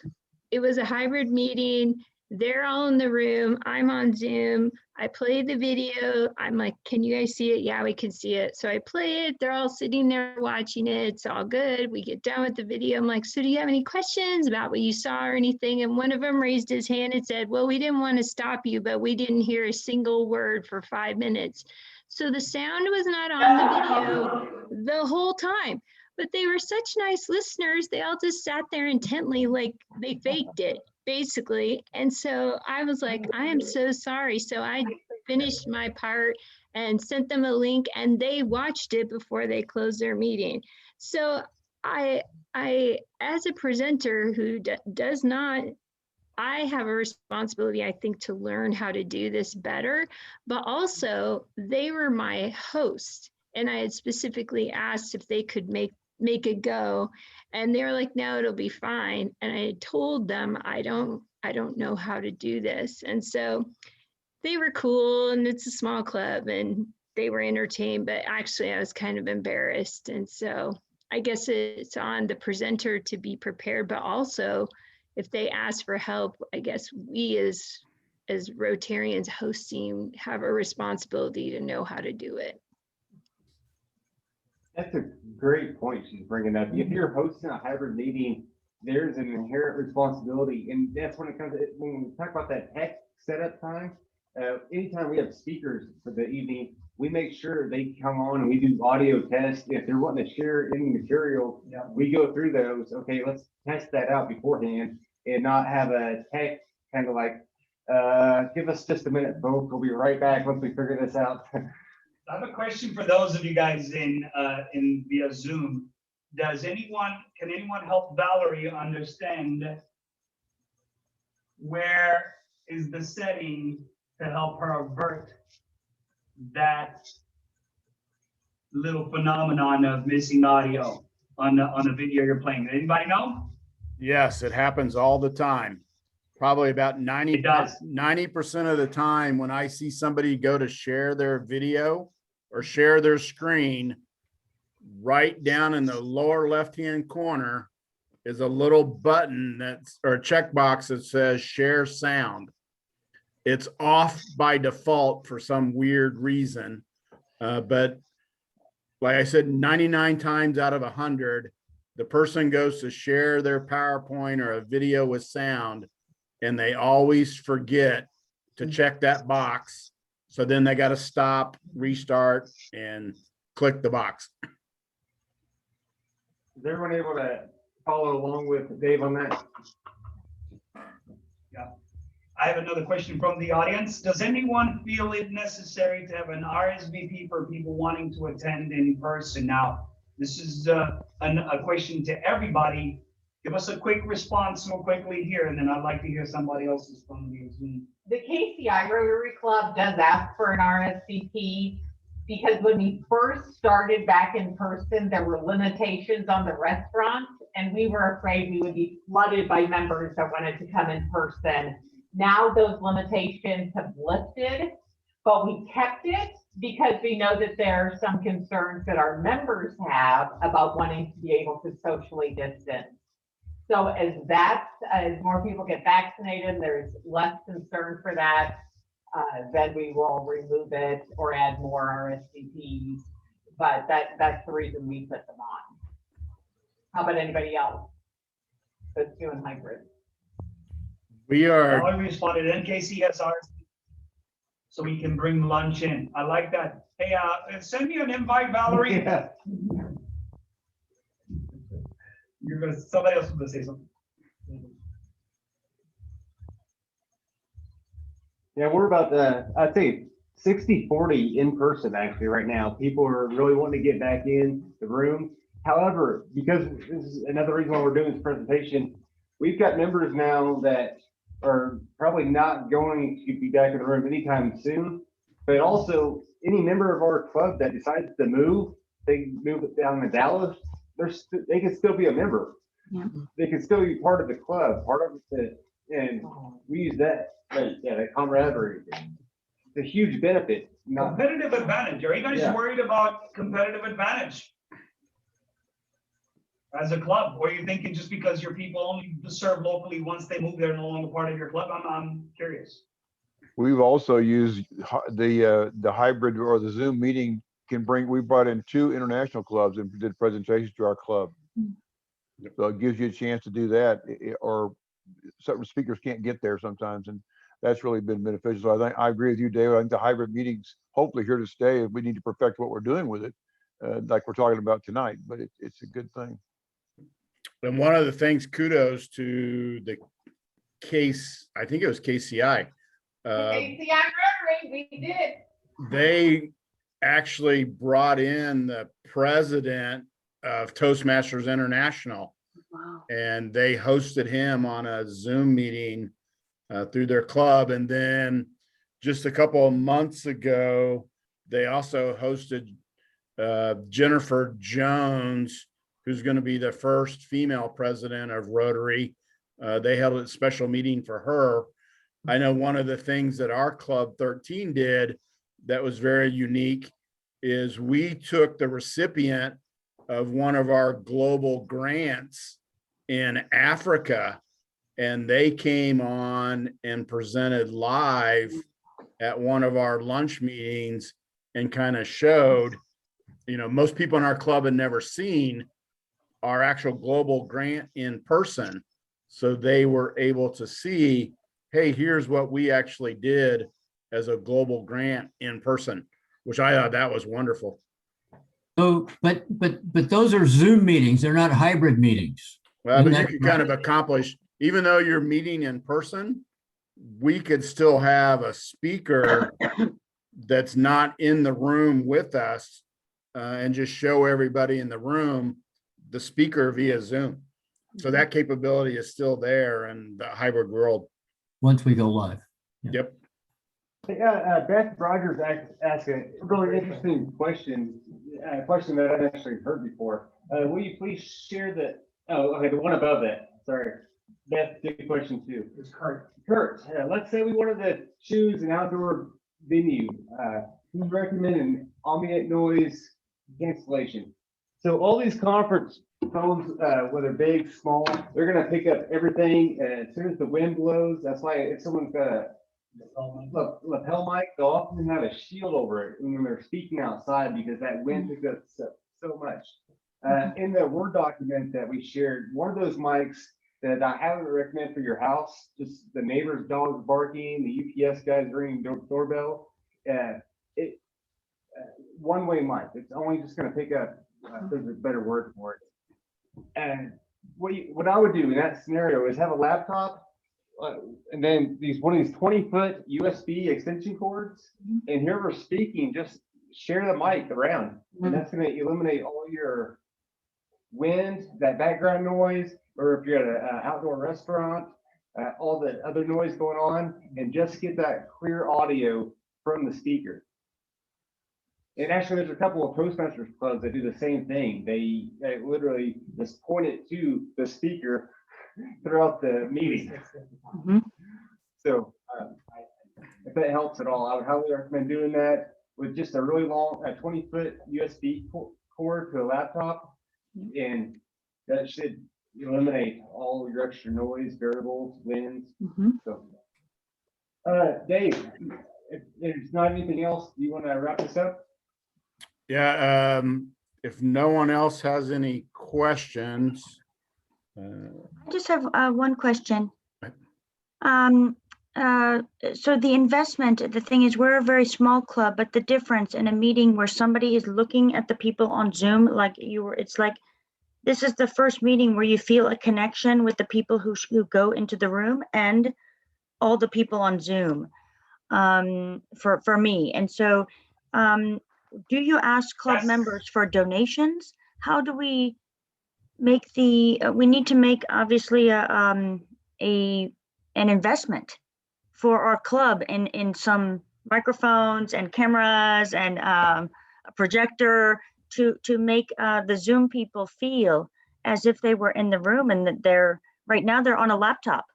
it was a hybrid meeting. They're all in the room. I'm on Zoom. I play the video. I'm like, can you guys see it? Yeah, we can see it. So I play it. They're all sitting there watching it. It's all good. We get done with the video. I'm like, so do you have any questions about what you saw or anything? And one of them raised his hand and said, well, we didn't want to stop you, but we didn't hear a single word for 5 minutes. So the sound was not on the video the whole time. But they were such nice listeners. They all just sat there intently, like they faked it, basically. And so I was like, I am so sorry. So I finished my part and sent them a link, and they watched it before they closed their meeting. So I as a presenter who does not, I have a responsibility, I think, to learn how to do this better, but also they were my host. And I had specifically asked if they could make it go, and they were like, no, it'll be fine. And I told them I don't know how to do this. And so they were cool, and it's a small club, and they were entertained, but actually I was kind of embarrassed. And so I guess it's on the presenter to be prepared, but also if they ask for help, I guess we as Rotarians hosting have a responsibility to know how to do it. That's a great point she's bringing up. If you're hosting a hybrid meeting, there's an inherent responsibility, and that's when it comes to, when we talk about that tech setup time. Anytime we have speakers for the evening, we make sure they come on and we do audio tests. If they're wanting to share any material, we go through those. Okay, let's test that out beforehand and not have a tech kind of like, give us just a minute, folks. We'll be right back once we figure this out. I have a question for those of you guys in via Zoom. Can anyone help Valerie understand where is the setting to help her avert that little phenomenon of missing audio on the video you're playing? Anybody know? Yes, it happens all the time. Probably about It does. 90% of the time when I see somebody go to share their video or share their screen, right down in the lower left-hand corner is a little button or a checkbox that says share sound. It's off by default for some weird reason. But like I said, 99 times out of 100, the person goes to share their PowerPoint or a video with sound, and they always forget to check that box. So then they got to stop, restart, and click the box. Is everyone able to follow along with Dave on that? Yeah. I have another question from the audience. Does anyone feel it necessary to have an RSVP for people wanting to attend in person? Now, this is a question to everybody. Give us a quick response real quickly here, and then I'd like to hear somebody else's from the Zoom. The KCI Rotary Club does ask for an RSVP because when we first started back in person, there were limitations on the restaurants, and we were afraid we would be flooded by members that wanted to come in person. Now those limitations have lifted, but we kept it because we know that there are some concerns that our members have about wanting to be able to socially distance. So as more people get vaccinated, there's less concern for that, then we will remove it or add more RSVPs. But that's the reason we put them on. How about anybody else that's doing hybrid? We are, I responded, NKCSR, so we can bring lunch in. I like that. Hey, send me an invite, Valerie. Yeah. Somebody else was gonna say something. Yeah, we're about, I'd say 60-40 in person actually right now. People are really wanting to get back in the room. However, because this is another reason why we're doing this presentation, we've got members now that are probably not going to be back in the room anytime soon. But also, any member of our club that decides to move, they move it down to Dallas, they can still be a member. Yeah. They can still be part of the club, part of it, and we use that, that camaraderie. It's a huge benefit. Competitive advantage. Are you guys Yeah. worried about competitive advantage as a club? Or are you thinking just because your people only serve locally, once they move, they're no longer part of your club? I'm curious. We've also used the hybrid or the Zoom meeting we brought in 2 international clubs and did presentations to our club. So it gives you a chance to do that, or certain speakers can't get there sometimes, and that's really been beneficial. So I agree with you, David. I think the hybrid meetings hopefully here to stay. We need to perfect what we're doing with it, like we're talking about tonight, but it's a good thing. and one of the things, kudos to the case, I think it was KCI. KCI Rotary, we did. They actually brought in the president of Toastmasters International. Wow. And they hosted him on a Zoom meeting through their club. And then just a couple of months ago, they also hosted Jennifer Jones, who's going to be the first female president of Rotary. They held a special meeting for her. I know one of the things that our Club 13 did that was very unique is we took the recipient of one of our global grants in Africa, and they came on and presented live at one of our lunch meetings and kind of showed, most people in our club had never seen our actual global grant in person. So they were able to see, hey, here's what we actually did as a global grant in person, which I thought that was wonderful. So, but those are Zoom meetings. They're not hybrid meetings. Well, but you can kind of accomplish, even though you're meeting in person, we could still have a speaker that's not in the room with us and just show everybody in the room the speaker via Zoom. So that capability is still there in the hybrid world. Once we go live. Yeah. Yep. Beth Rogers asked a really interesting question, a question that I've actually heard before. Will you please share the, the one above that, sorry. Beth, good question too. It's Kurt. Kurt, let's say we wanted to choose an outdoor venue. We recommend an ambient noise cancellation. So all these conference phones, whether big, small, they're gonna pick up everything as soon as the wind blows. That's why if someone's got a lapel mic, they'll often have a shield over it when they're speaking outside because that wind picks up so much. In the Word document that we shared, one of those mics that I highly recommend for your house, just the neighbor's dogs barking, the UPS guys ringing doorbell, one-way mic. It's only just going to pick up, there's a better word for it. And what I would do in that scenario is have a laptop and then one of these 20-foot USB extension cords, and whoever's speaking, just share the mic around, and that's going to eliminate all your wind, that background noise, or if you're at an outdoor restaurant, all the other noise going on, and just get that clear audio from the speaker. And actually, there's a couple of Toastmasters clubs that do the same thing. They literally just point it to the speaker throughout the meeting. Mhm. So if that helps at all, I would highly recommend doing that with just a really long, 20-foot USB cord to a laptop. And that should eliminate all your extra noise, variables, winds. Mhm. So, Dave, if there's not anything else, do you want to wrap this up? Yeah, if no one else has any questions. I just have one question. Right. So the investment, the thing is, we're a very small club, but the difference in a meeting where somebody is looking at the people on Zoom, like you were, it's like, this is the first meeting where you feel a connection with the people who go into the room and all the people on Zoom, for me. And so, do you ask club Yes. members for donations? How do we make we need to make obviously an investment for our club in some microphones and cameras and a projector to make the Zoom people feel as if they were in the room, and that right now they're on a laptop.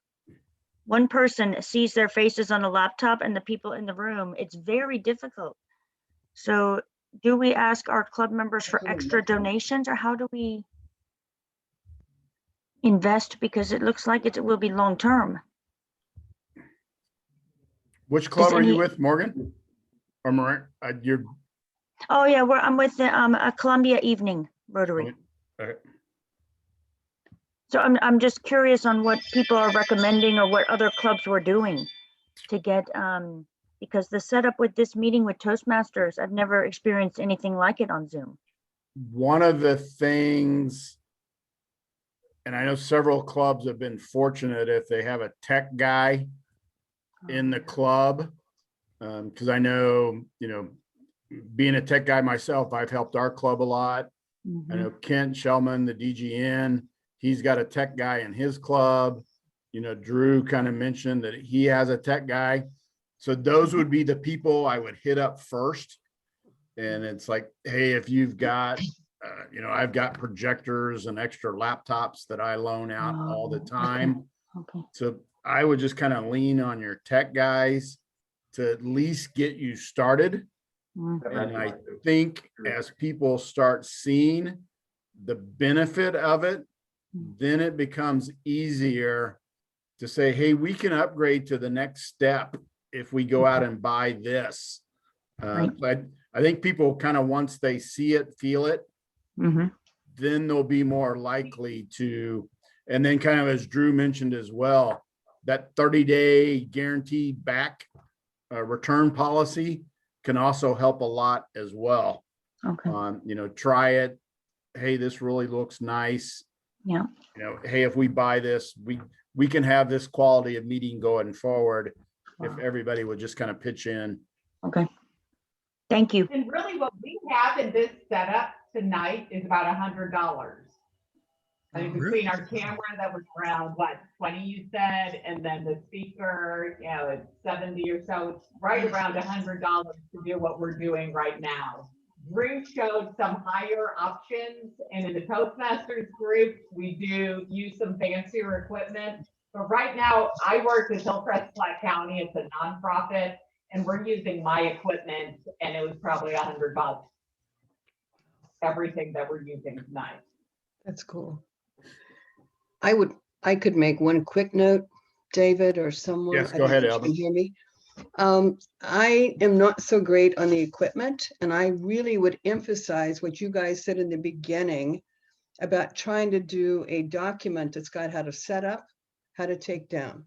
One person sees their faces on a laptop and the people in the room. It's very difficult. So do we ask our club members for extra donations, or how do we invest? Because it looks like it will be long-term. Which club are you any- with, Morgan? Or Maria? You're, Oh yeah, I'm with the a Columbia Evening Rotary. okay. So I'm just curious on what people are recommending or what other clubs were doing to get, because the setup with this meeting with Toastmasters, I've never experienced anything like it on Zoom. One of the things, and I know several clubs have been fortunate if they have a tech guy in the club. Because I know, being a tech guy myself, I've helped our club a lot. I know Kent Shellman, the DGN, he's got a tech guy in his club. Drew kind of mentioned that he has a tech guy. So those would be the people I would hit up first. And it's like, hey, if you've got, I've got projectors and extra laptops that I loan out all the time. Okay. So I would just kind of lean on your tech guys to at least get you started. And I think as people start seeing the benefit of it, then it becomes easier to say, hey, we can upgrade to the next step if we go out and buy this. But I think people kind of, once they see it, feel it, then they'll be more likely to, and then kind of as Drew mentioned as well, that 30-day guaranteed back return policy can also help a lot as well. Okay. Try it. Hey, this really looks nice. Yeah. Hey, if we buy this, we can have this quality of meeting going forward if everybody would just kind of pitch in. Okay. Thank you. And really what we have in this setup tonight is about $100. I mean, between our camera that was around, what, 20 you said, and then the speaker, it's 70 or so, it's right around $100 to do what we're doing right now. Drew showed some higher options, and in the Toastmasters group, we do use some fancier equipment. But right now, I work with Hillcrest Platte County, it's a nonprofit, and we're using my equipment, and it was probably $100. Everything that we're using tonight. That's cool. I could make one quick note, David, or someone. Yes, go ahead, You Alvin. can hear me. I am not so great on the equipment, and I really would emphasize what you guys said in the beginning about trying to do a document that's got how to set up, how to take down.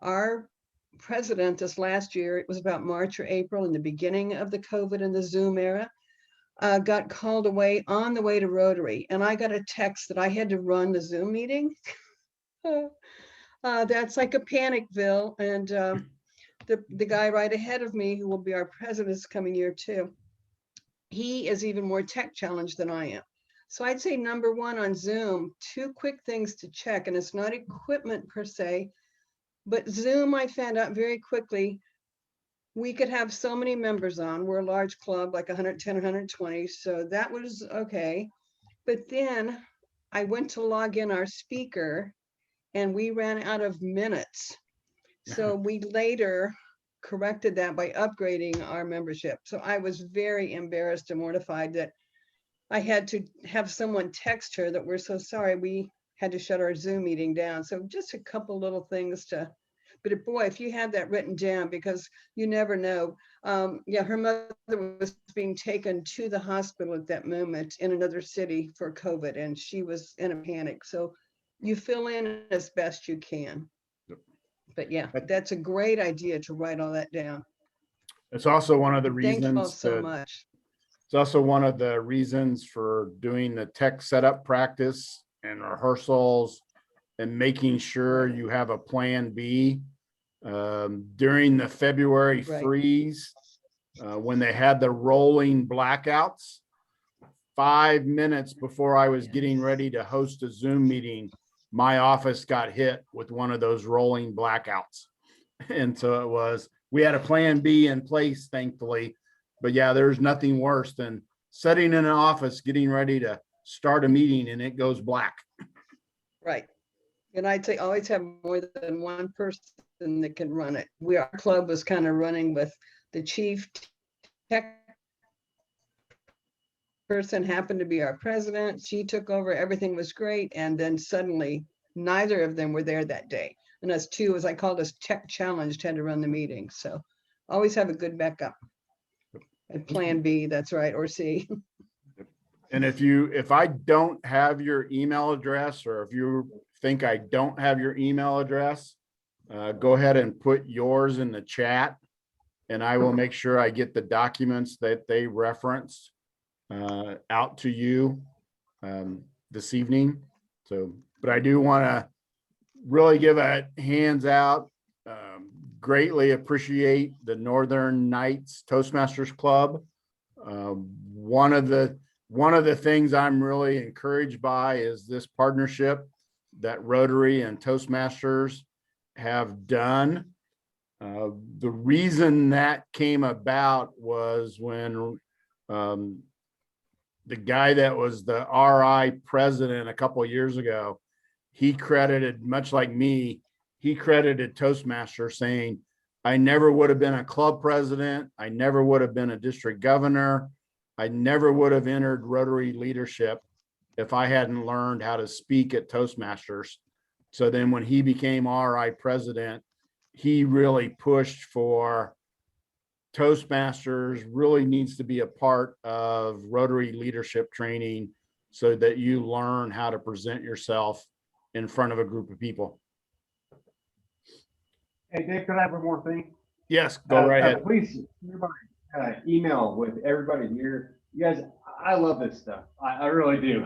Our president this last year, it was about March or April, in the beginning of the COVID and the Zoom era, got called away on the way to Rotary, and I got a text that I had to run the Zoom meeting. That's like a panicville, and the guy right ahead of me, who will be our president this coming year too, he is even more tech challenged than I am. So I'd say number one on Zoom, 2 quick things to check, and it's not equipment per se, but Zoom, I found out very quickly, we could have so many members on. We're a large club, like 110, 120. So that was okay. But then I went to log in our speaker and we ran out of minutes. So we later corrected that by upgrading our membership. So I was very embarrassed and mortified that I had to have someone text her that we're so sorry, we had to shut our Zoom meeting down. So just a couple little things to, but boy, if you had that written down, because you never know. Yeah, her mother was being taken to the hospital at that moment in another city for COVID, and she was in a panic. So you fill in as best you can. But yeah, that's a great idea to write all that down. It's also one of the Thank you all reasons so much. it's also one of the reasons for doing the tech setup practice and rehearsals and making sure you have a plan B. During the February Right. freeze, when they had the rolling blackouts, 5 minutes before I was getting ready to host a Zoom meeting, my office got hit with one of those rolling blackouts. And so we had a plan B in place, thankfully. But yeah, there's nothing worse than sitting in an office, getting ready to start a meeting and it goes black. Right. And I'd say always have more than one person that can run it. Our club was kind of running with the chief tech person happened to be our president. She took over, everything was great. And then suddenly neither of them were there that day. And us two, as I called us, tech challenged, had to run the meeting. So always have a good backup. And plan B, that's right, or C. And if I don't have your email address, or if you think I don't have your email address, go ahead and put yours in the chat and I will make sure I get the documents that they referenced out to you this evening. So, but I do want to really give a hands out. Greatly appreciate the Northern Nights Toastmasters Club. One of the things I'm really encouraged by is this partnership that Rotary and Toastmasters have done. The reason that came about was when the guy that was the RI president a couple of years ago, he credited, much like me, he credited Toastmasters saying, I never would have been a club president. I never would have been a district governor. I never would have entered Rotary leadership if I hadn't learned how to speak at Toastmasters. So then when he became RI president, he really pushed for Toastmasters really needs to be a part of Rotary leadership training so that you learn how to present yourself in front of a group of people. Hey, Dave, could I have one more thing? Yes, go right ahead. Please, email with everybody here. You guys, I love this stuff. I really do.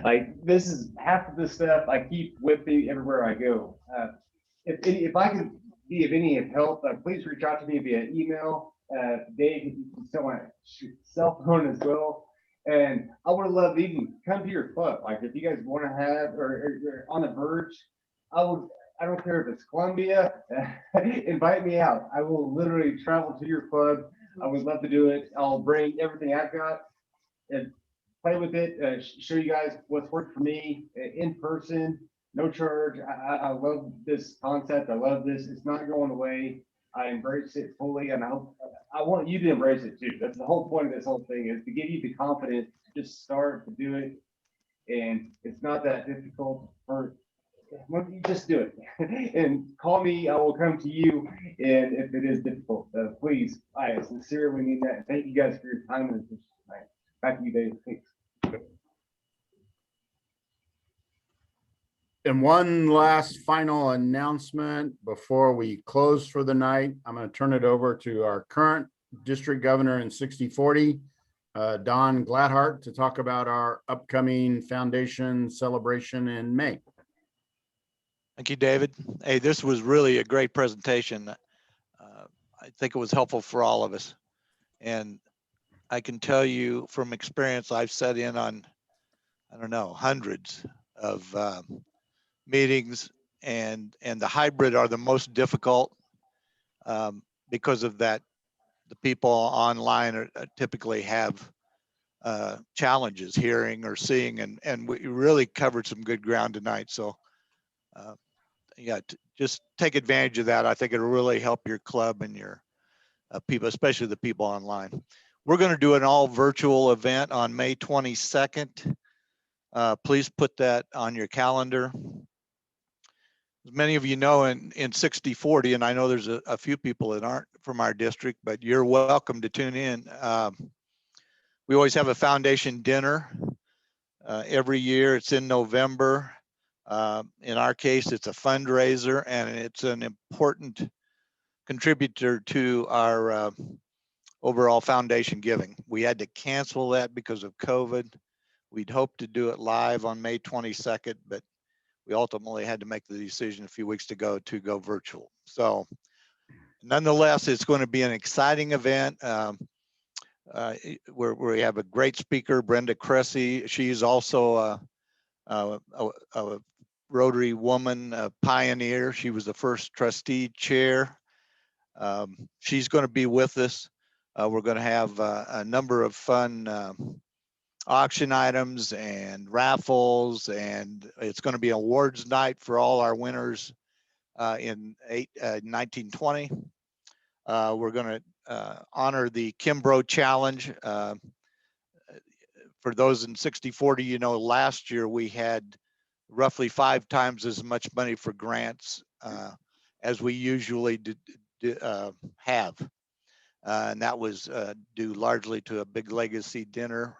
Like, this is half of the stuff I keep with me everywhere I go. If I can be of any help, please reach out to me via email. Dave, you can still want to cell phone as well. And I would love to even come to your club. Like, if you guys want to have or on the verge, I don't care if it's Columbia, invite me out. I will literally travel to your club. I would love to do it. I'll bring everything I've got and play with it, show you guys what's worked for me in person, no charge. I love this concept. I love this. It's not going away. I embrace it fully, and I want you to embrace it too. That's the whole point of this whole thing, is to give you the confidence to just start to do it. And it's not that difficult you just do it and call me. I will come to you. And if it is difficult, please, I sincerely mean that. Thank you guys for your time and attention tonight. Back to you, Dave. Thanks. And one last final announcement before we close for the night. I'm going to turn it over to our current district governor in 6040, Don Gladhart, to talk about our upcoming foundation celebration in May. Thank you, David. Hey, this was really a great presentation. I think it was helpful for all of us. And I can tell you from experience, I've sat in on, I don't know, hundreds of meetings, and the hybrid are the most difficult. because of that, the people online typically have challenges hearing or seeing, and we really covered some good ground tonight. So yeah, just take advantage of that. I think it'll really help your club and your people, especially the people online. We're going to do an all virtual event on May 22nd. Please put that on your calendar. As many of you know, in 60/40, and I know there's a few people that aren't from our district, but you're welcome to tune in. We always have a foundation dinner every year. It's in November. In our case, it's a fundraiser, and it's an important contributor to our overall foundation giving. We had to cancel that because of COVID. We'd hoped to do it live on May 22nd, but we ultimately had to make the decision a few weeks ago to go virtual. So nonetheless, it's going to be an exciting event where we have a great speaker, Brenda Cressy. She's also a Rotary woman, a pioneer. She was the first trustee chair. She's going to be with us. We're going to have a number of fun auction items and raffles, and it's going to be awards night for all our winners in 1920. We're going to honor the Kimbrough Challenge. For those in 60/40, you know, last year we had roughly 5 times as much money for grants as we usually have. And that was due largely to a big legacy dinner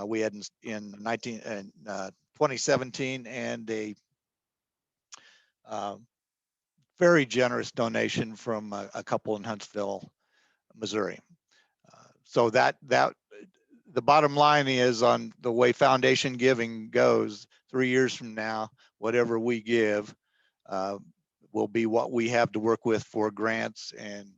we had in 2017, and a very generous donation from a couple in Huntsville, Missouri. So that the bottom line is, on the way foundation giving goes, 3 years from now, whatever we give will be what we have to work with for grants and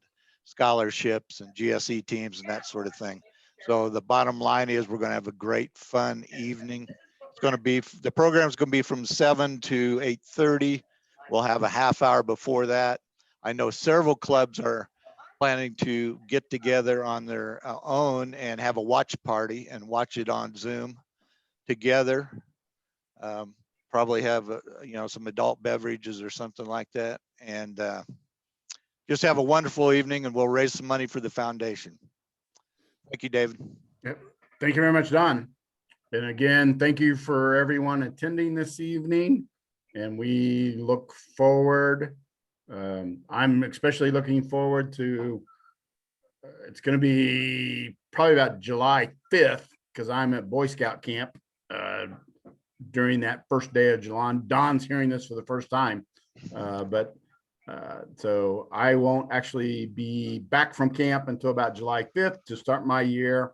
scholarships and GSE teams and that sort of thing. So the bottom line is we're going to have a great fun evening. It's going to be, the program's going to be from 7 to 8:30. We'll have a half hour before that. I know several clubs are planning to get together on their own and have a watch party and watch it on Zoom together. Probably have you know, some adult beverages or something like that, and just have a wonderful evening, and we'll raise some money for the foundation. Thank you, David. Yep. Thank you very much, Don. And again, thank you for everyone attending this evening. And we look forward. I'm especially looking forward to, it's going to be probably about July 5th, because I'm at Boy Scout camp during that first day of July. Don's hearing this for the first time, so I won't actually be back from camp until about July 5th to start my year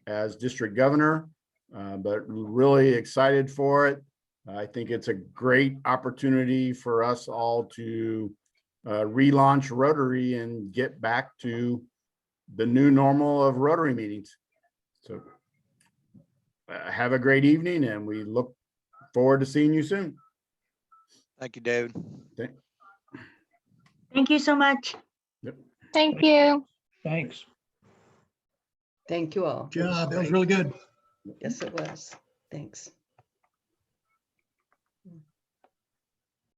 as district governor, but really excited for it. I think it's a great opportunity for us all to relaunch Rotary and get back to the new normal of Rotary meetings. So have a great evening, and we look forward to seeing you soon. Thank you, David. Thank you so much. Yep. Thank you. Thanks. Thank you all. Good job. That was great. really good. Yes, it was. Thanks.